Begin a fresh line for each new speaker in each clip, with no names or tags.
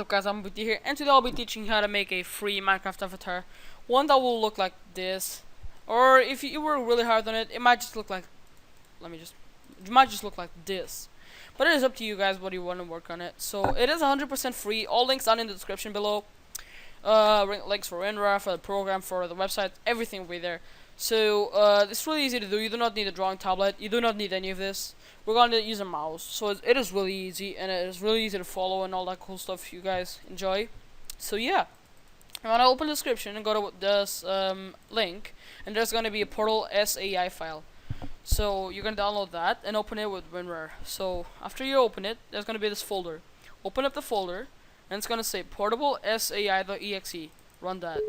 up guys, I'm BT here, and today I'll be teaching you how to make a free Minecraft avatar. One that will look like this, or if you work really hard on it, it might just look like, it might just look like this. But it is up to you guys what you want to work on it. So it is 100% free, all links are in the description below. Links for WinRAR, for the program, for the website, everything will be there. So it's really easy to do. You do not need a drawing tablet, you do not need any of this. We're going to use a mouse, so it is really easy, and it is really easy to follow and all that cool stuff you guys enjoy. So yeah, I'm gonna open the description and go to this link, and there's gonna be a Portal SAI file. So you're gonna download that and open it with WinRAR. So after you open it, there's gonna be this folder. Open up the folder, and it's gonna say portable sai.exe. Run that.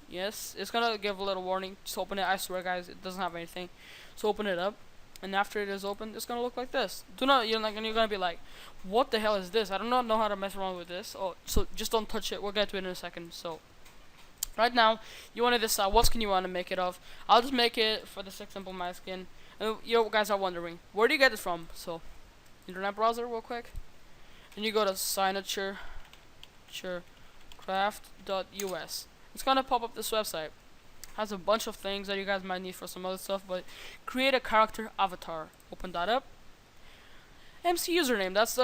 Yes, it's gonna give a little warning. Just open it. I swear, guys, it doesn't have anything. So open it up, and after it is opened, it's gonna look like this. You're gonna be like, what the hell is this? I do not know how to mess around with this. Oh, so just don't touch it. We'll get to it in a second. So right now, you want to decide what skin you want to make it of. I'll just make it for this example my skin. And you guys are wondering, where do you get it from? So internet browser, real quick, and you go to signature.craft.us. It's gonna pop up this website. Has a bunch of things that you guys might need for some other stuff, but create a character avatar. Open that up. MC username. That's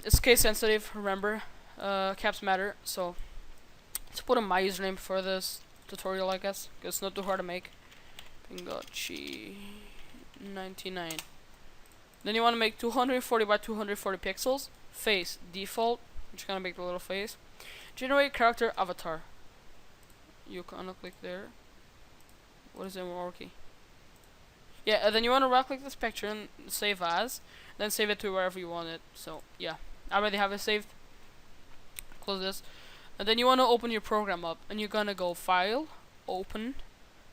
it's case sensitive. Remember, caps matter. So let's put in my username for this tutorial, I guess. 'Cause it's not too hard to make. Pingochi99. Then you want to make 240 by 240 pixels. Face default. I'm just gonna make the little face. Generate character avatar. You gonna click there. What is it, working? Yeah, and then you want to right click this picture and save as, then save it to wherever you want it. So yeah, I already have it saved. Close this, and then you want to open your program up, and you're gonna go File, Open,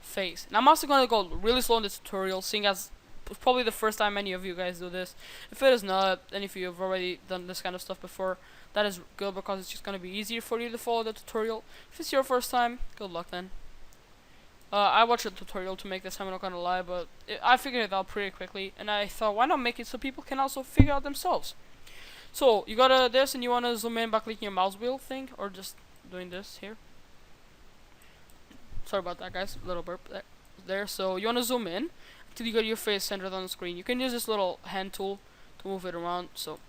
Face. And I'm also gonna go really slow in this tutorial, seeing as it's probably the first time many of you guys do this. If it is not, and if you've already done this kind of stuff before, that is good because it's just gonna be easier for you to follow the tutorial. If it's your first time, good luck then. I watched a tutorial to make this, I'm not gonna lie, but I figured it out pretty quickly, and I thought, why not make it so people can also figure out themselves? So you got this, and you wanna zoom in by clicking your mouse wheel thing, or just doing this here. Sorry about that, guys. Little burp there. So you wanna zoom in until you got your face centered on the screen. You can use this little hand tool to move it around. So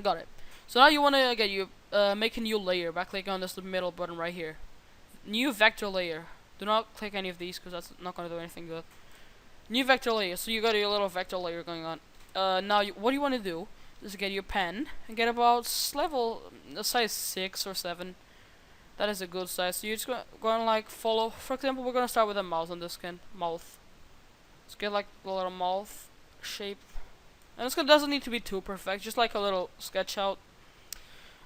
got it. So now you wanna make a new layer by clicking on this middle button right here. New vector layer. Do not click any of these because that's not going to do anything good. New vector layer. So you got your little vector layer going on. Now what you want to do is get your pen and get about level size 6 or 7. That is a good size. So you're just going to like follow. For example, we're going to start with a mouse on this skin. Mouth. Let's get like a little mouth shape. And this doesn't need to be too perfect. Just like a little sketch out.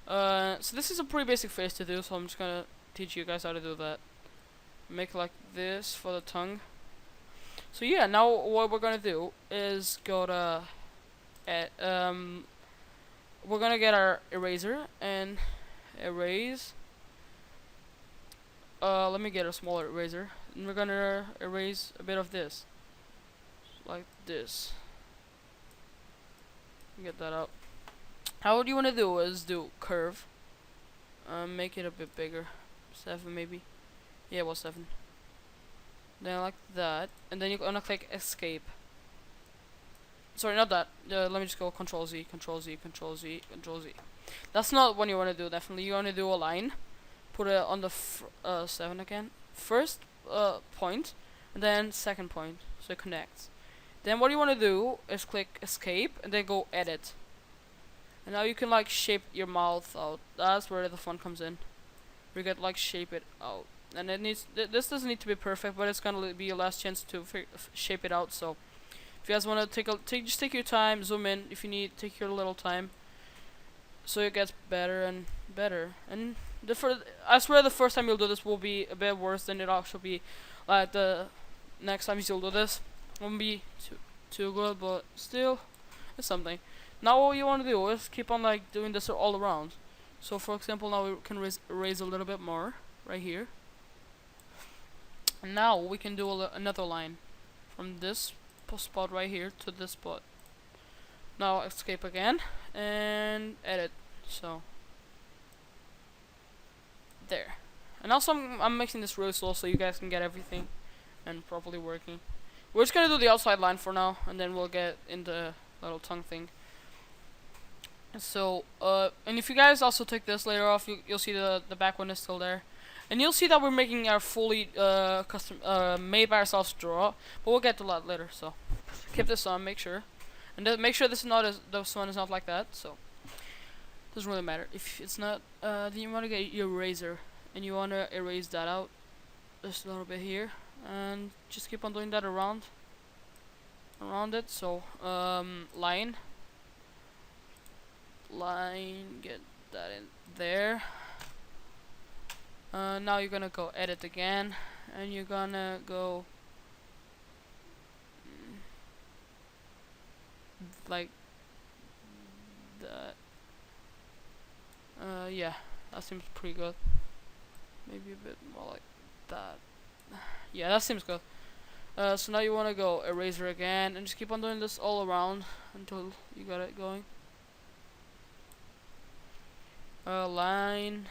So this is a pretty basic face to do. So I'm just going to teach you guys how to do that. Make like this for the tongue. So yeah, now what we're gonna do is go to we're gonna get our eraser and erase. Let me get a smaller eraser, and we're gonna erase a bit of this, like this. Get that out. Now what you wanna do is do curve. Make it a bit bigger, 7 maybe. Yeah, well, 7. Then like that, and then you're gonna click escape. Sorry, not that. Let me just go Control Z, Control Z, Control Z, Control Z. That's not what you want to do. Definitely, you want to do a line. Put it on the 7 again. First point, and then second point, so it connects. Then what you want to do is click escape, and then go edit. And now you can like shape your mouth out. That's where the fun comes in. We get like shape it out. And it needs this doesn't need to be perfect, but it's gonna be your last chance to shape it out. So if you guys wanna just take your time, zoom in if you need, take your little time, so it gets better and better. And I swear the first time you'll do this will be a bit worse than it'll actually be. Like the next time you'll do this won't be too good, but still it's something. Now what you wanna do is keep on like doing this all around. So for example, now we can raise a little bit more right here. And now we can do another line from this spot right here to this spot. Now escape again and edit. So And also I'm making this really slow so you guys can get everything and properly working. We're just gonna do the outside line for now, and then we'll get in the little tongue thing. So, and if you guys also take this later off, you'll see the back one is still there. And you'll see that we're making our fully custom made by ourselves draw, but we'll get to that later. So keep this on, make sure, and make sure this one is not like that. So doesn't really matter if it's not. Then you want to get your eraser, and you want to erase that out just a little bit here, and just keep on doing that around it. So line, get that in there. Now you're gonna go edit again, and you're gonna go like that. Yeah, that seems pretty good. Maybe a bit more like that. Yeah, that seems good. So now you wanna go eraser again, and just keep on doing this all around until you got it going. Line,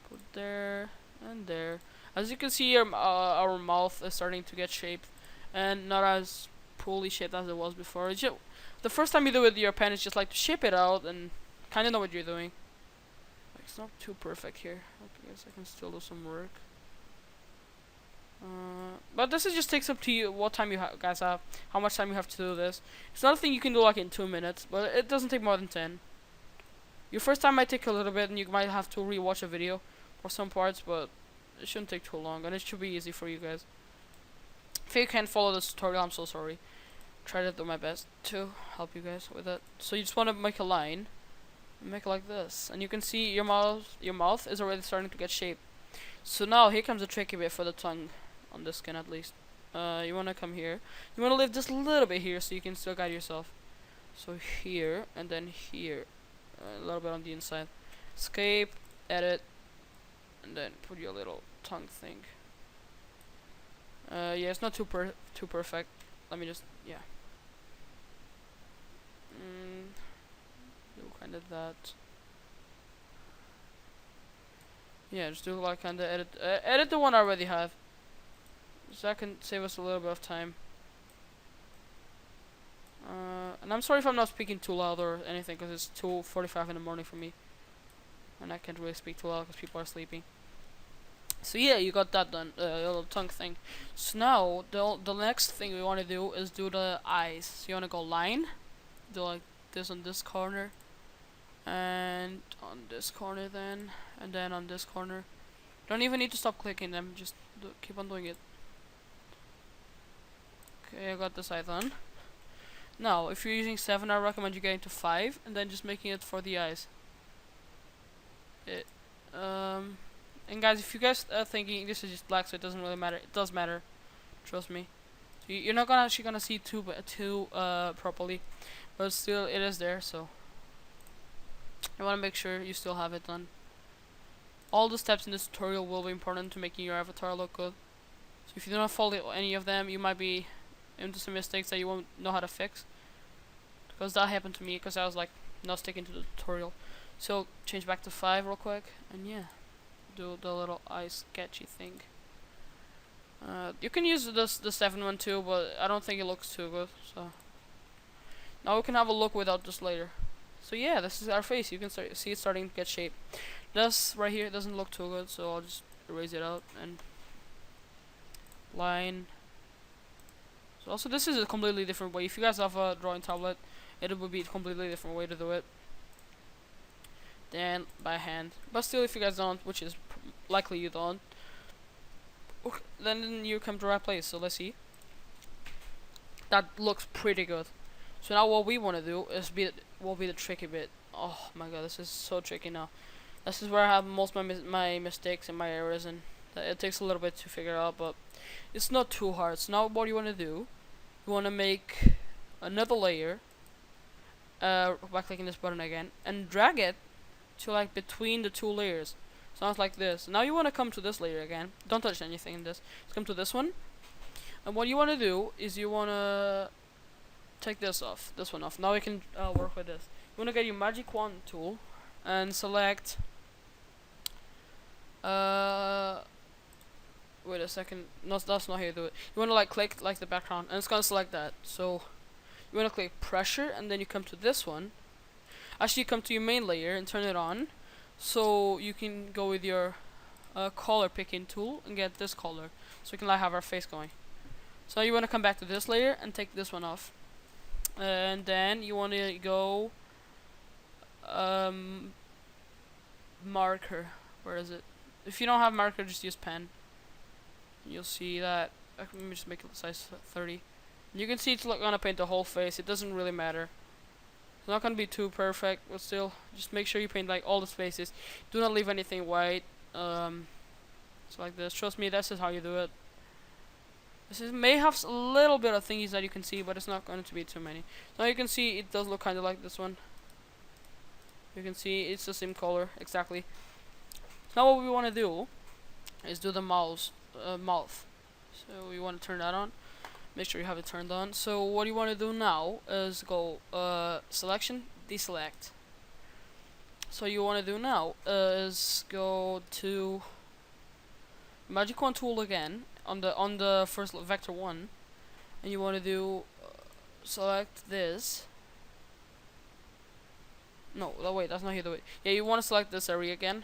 put there and there. As you can see, our mouth is starting to get shaped, and not as poorly shaped as it was before. It's just, the first time you do it with your pen, it's just like to shape it out and kind of know what you're doing. Like, it's not too perfect here. I guess I can still do some work. But this is just takes up to you what time you guys have, how much time you have to do this. It's not a thing you can do like in 2 minutes, but it doesn't take more than 10. Your first time might take a little bit, and you might have to rewatch a video for some parts, but it shouldn't take too long, and it should be easy for you guys. If you can't follow this tutorial, I'm so sorry. Try to do my best to help you guys with it. So you just want to make a line, and make it like this, and you can see your mouth is already starting to get shaped. So now here comes the tricky bit for the tongue, on this skin at least. You want to come here. You want to leave just a little bit here so you can still guide yourself. So here, and then here. A little bit on the inside. Escape, edit, and then put your little tongue thing. Yeah, it's not too perfect. Let me just do kind of that. Yeah, just do like kind of edit the one I already have, so that can save us a little bit of time. And I'm sorry if I'm not speaking too loud or anything, because it's 2:45 in the morning for me, and I can't really speak too loud because people are sleeping. So yeah, you got that done, little tongue thing. So now the next thing we want to do is do the eyes. So you want to go line, do like this on this corner, and on this corner then, and then on this corner. Don't even need to stop clicking them, just keep on doing it. Okay, I got this eye done. Now, if you're using 7, I recommend you getting to 5, and then just making it for the eyes. And guys, if you guys are thinking this is just black, so it doesn't really matter, it does matter. Trust me. So you're not actually gonna see too properly, but still, it is there. So you want to make sure you still have it done. All the steps in this tutorial will be important to making your avatar look good. So if you do not follow any of them, you might be into some mistakes that you won't know how to fix, because that happened to me because I was like not sticking to the tutorial. So change back to 5 real quick, and yeah, do the little eye sketchy thing. You can use the 7 one too, but I don't think it looks too good. So now we can have a look without this later. So yeah, this is our face. You can see it starting to get shape. This right here doesn't look too good, so I'll just erase it out and line. So also, this is a completely different way. If you guys have a drawing tablet, it would be a completely different way to do it than by hand. But still, if you guys don't, which is likely you don't, okay, then you come to the right place. So let's see. That looks pretty good. So now what we want to do is be the tricky bit. Oh my god, this is so tricky now. This is where I have most of my mistakes and my errors, and it takes a little bit to figure out, but it's not too hard. So now what you want to do, you want to make another layer by clicking this button again and drag it to like between the 2 layers. Sounds like this. Now you want to come to this layer again. Don't touch anything in this. Just come to this one, and what you want to do is you want to take this one off. Now we can work with this. You want to get your magic wand tool and select wait a second. No, that's not how you do it. You wanna like click like the background, and it's gonna select that. So you wanna click pressure, and then you come to this one. Actually, you come to your main layer and turn it on, so you can go with your color picking tool and get this color, so we can like have our face going. So you wanna come back to this layer and take this one off, and then you wanna go marker. Where is it? If you don't have marker, just use pen. You'll see that. Let me just make it size 30. You can see it's like gonna paint the whole face. It doesn't really matter. It's not gonna be too perfect, but still, just make sure you paint like all the spaces. Do not leave anything white. So like this. Trust me, this is how you do it. This is, may have a little bit of thingies that you can see, but it's not going to be too many. Now you can see it does look kind of like this one. You can see it's the same color exactly. Now what we want to do is do the mouth. So we want to turn that on. Make sure you have it turned on. So what you want to do now is go selection, deselect. So you want to do now is go to Magic Wand tool again on the first vector 1, and you want to do select this. No, wait, that's not here. Wait, yeah, you want to select this area again,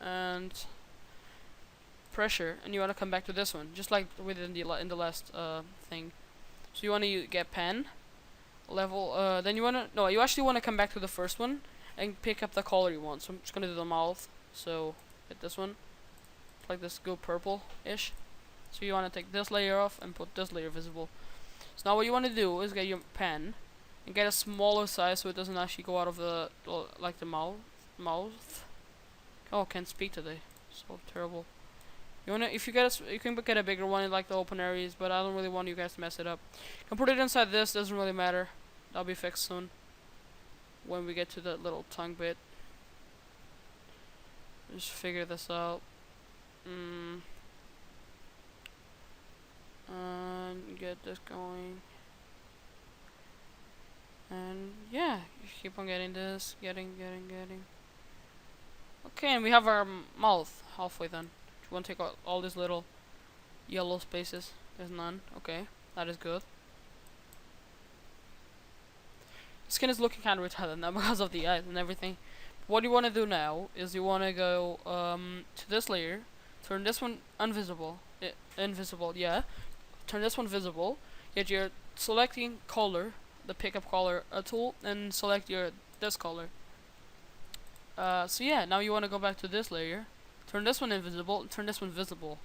and pressure, and you want to come back to this one, just like within the in the last thing. So you want to get pen level. Then you you actually want to come back to the first one and pick up the color you want. So I'm just gonna do the mouth. So hit this one, like this, go purple-ish. So you want to take this layer off and put this layer visible. So now what you want to do is get your pen and get a smaller size so it doesn't actually go out of the like the mouth. Oh, can't speak today. So terrible. You wanna, if you get you can get a bigger one in like the open areas, but I don't really want you guys to mess it up. You can put it inside this. Doesn't really matter. That'll be fixed soon when we get to the little tongue bit. Just figure this out. And get this going. And yeah, you keep on getting this, getting. Okay, and we have our mouth halfway done. You want to take out all these little yellow spaces. There's none. Okay, that is good. The skin is looking kind of retarded now because of the eyes and everything. What you want to do now is you want to go to this layer, turn this one invisible. Invisible, yeah. Turn this one visible. Get your selecting color, the pickup color tool, and select this color. So yeah, now you want to go back to this layer, turn this one invisible, turn this one visible.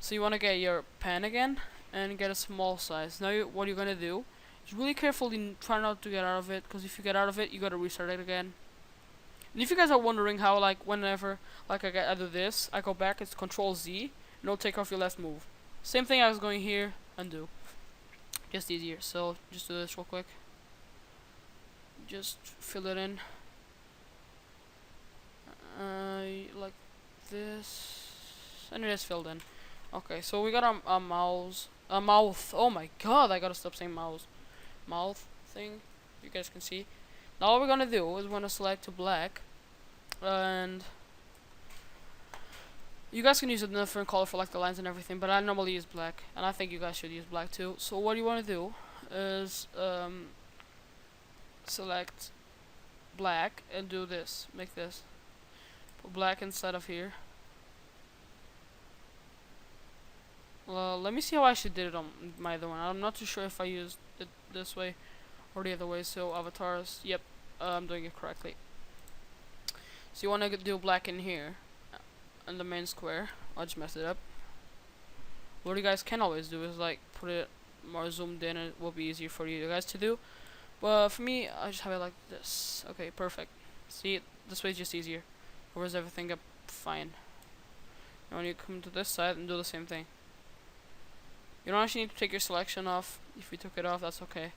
So you want to get your pen again and get a small size. Now what you're gonna do is really carefully try not to get out of it, because if you get out of it, you gotta restart it again. And if you guys are wondering how, like, whenever like I do this, I go back, it's Control Z, and it'll take off your left move. Same thing I was going here, undo. Just easier. So just do this real quick. Just fill it in. Like this, and it is filled in. Okay, so we got a mouth. Oh my god, I gotta stop saying mouse. Mouth thing. You guys can see. Now all we're gonna do is we're gonna select to black, and you guys can use a different color for like the lines and everything, but I normally use black, and I think you guys should use black too. So what you want to do is select black and do this. Make this. Put black inside of here. Well, let me see how I actually did it on my other one. I'm not too sure if I used it this way or the other way. So avatars, yep, I'm doing it correctly. So you want to do black in here, in the main square. I just messed it up. What you guys can always do is like put it more zoomed in, and it will be easier for you guys to do. But for me, I just have it like this. Okay, perfect. See, this way is just easier. Covers everything up fine. And when you come to this side and do the same thing. You don't actually need to take your selection off. If you took it off, that's okay.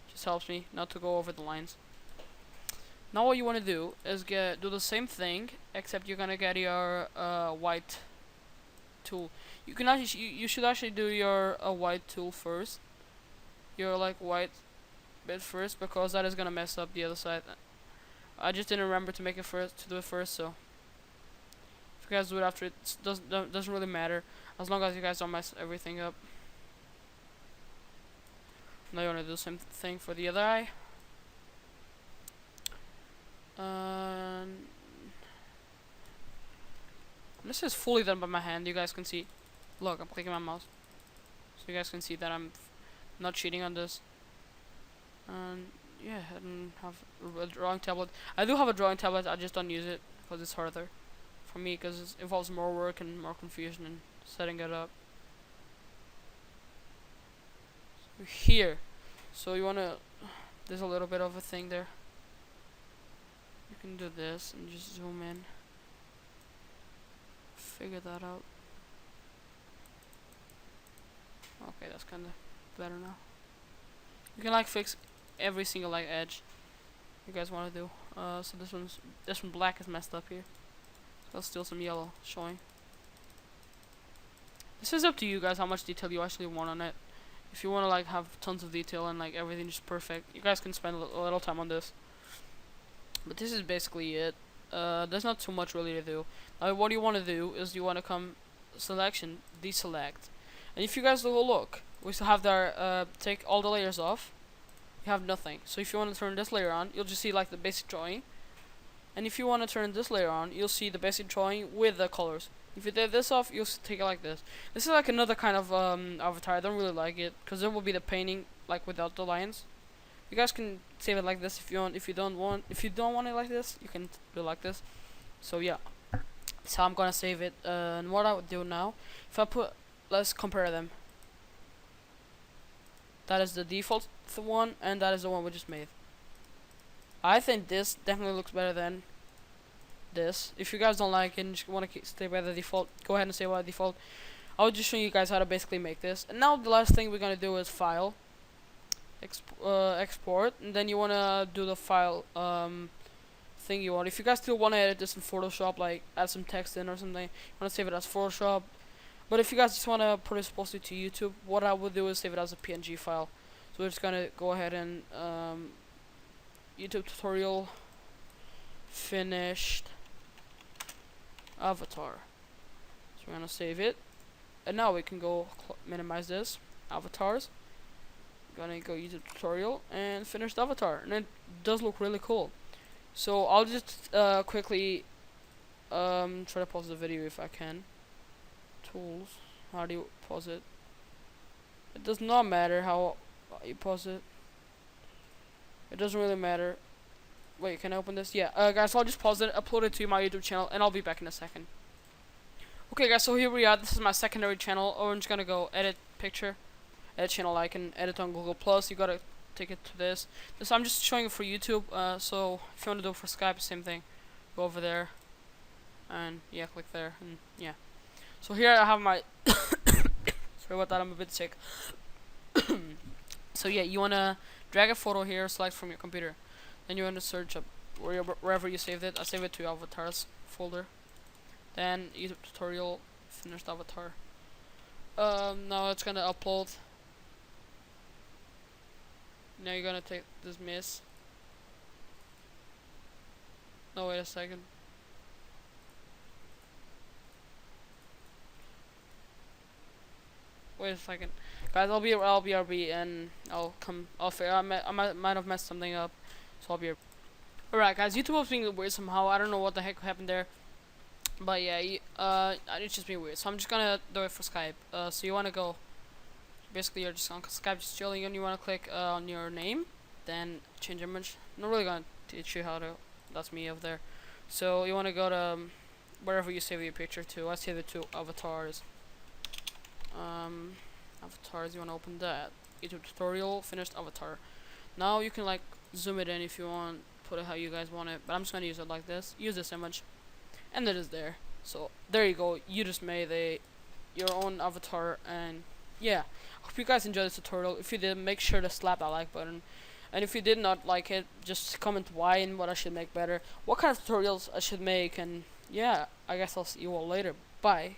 Just helps me not to go over the lines. Now what you want to do is do the same thing, except you're gonna get your white tool. You can actually you should actually do your white tool first. Your like white bit first, because that is gonna mess up the other side. I just didn't remember to make it first, to do it first. So if you you guys do it after, it doesn't really matter, as long as you guys don't mess everything up. Now you want to do the same thing for the other eye. This is fully done by my hand. You guys can see. Look, I'm clicking my mouse, so you guys can see that I'm not cheating on this. And yeah, I don't have a drawing tablet. I do have a drawing tablet. I just don't use it because it's harder for me, because it involves more work and more confusion in setting it up. So here, so you wanna. There's a little bit of a thing there. You can do this and just zoom in. Figure that out. Okay, that's kind of better now. You can like fix every single like edge you guys want to do. So this one black is messed up here. So there's still some yellow showing. This is up to you guys how much detail you actually want on it. If you want to like have tons of detail and like everything just perfect, you guys can spend a little time on this. But this is basically it. There's not too much really to do. Now what you want to do is you want to come selection, deselect. And if you guys look, we still have there, take all the layers off. You have nothing. So if you want to turn this layer on, you'll just see like the basic drawing. And if you want to turn this layer on, you'll see the basic drawing with the colors. If you take this off, you'll take it like this. This is like another kind of avatar. I don't really like it because there will be the painting like without the lines. You guys can save it like this if you want. If you don't want it like this, you can do it like this. So yeah, so I'm gonna save it. And what I would do now, if I put, let's compare them. That is the default one, and that is the one we just made. I think this definitely looks better than this. If you guys don't like it and just want to stay by the default, go ahead and stay by the default. I'll just show you guys how to basically make this. And now the last thing we're gonna do is file, export, and then you wanna do the file thing you want. If you guys still wanna edit this in Photoshop, like add some text in or something, you wanna save it as Photoshop. But if you guys just wanna put it supposedly to YouTube, what I would do is save it as a PNG file. So we're just gonna go ahead and YouTube tutorial finished avatar. So we're gonna save it, and now we can go minimize this avatars. Gonna go YouTube tutorial and finished avatar, and it does look really cool. So I'll just quickly try to pause the video if I can. Tools, how do you pause it? It does not matter how you pause it. It doesn't really matter. Wait, can I open this? Yeah, guys, I'll just pause it, upload it to my YouTube channel, and I'll be back in a second. Okay, guys, so here we are. This is my secondary channel. I'm just gonna go edit picture, edit channel icon, edit on Google Plus. You gotta take it to this. I'm just showing it for YouTube. So if you want to do it for Skype, same thing. Go over there, and yeah, click there, and yeah. So here I have my. Sorry about that. I'm a bit sick. So yeah, you wanna drag a photo here, select from your computer. Then you want to search up wherever you saved it. I save it to avatars folder. Then YouTube tutorial finished avatar. Now it's gonna upload. Now you're gonna take dismiss. No, wait a second. Wait a second, guys. I'll be RB, and I'll come. I might have messed something up, so I'll be. Alright, guys. YouTube was being weird somehow. I don't know what the heck happened there, but yeah, it's just being weird. So I'm just gonna do it for Skype. So you wanna go. Basically, you're just on Skype, just chilling, and you wanna click on your name, then change image. I'm not really gonna teach you how to. That's me over there. So you wanna go to wherever you save your picture to. I save it to avatars. Avatars, you want to open that. YouTube tutorial, finished avatar. Now you can like zoom it in if you want, put it how you guys want it, but I'm just gonna use it like this. Use this image, and it is there. So there you go. You just made your own avatar, and yeah. Hope you guys enjoyed this tutorial. If you did, make sure to slap that like button. And if you did not like it, just comment why and what I should make better, what kind of tutorials I should make, and yeah, I guess I'll see you all later. Bye.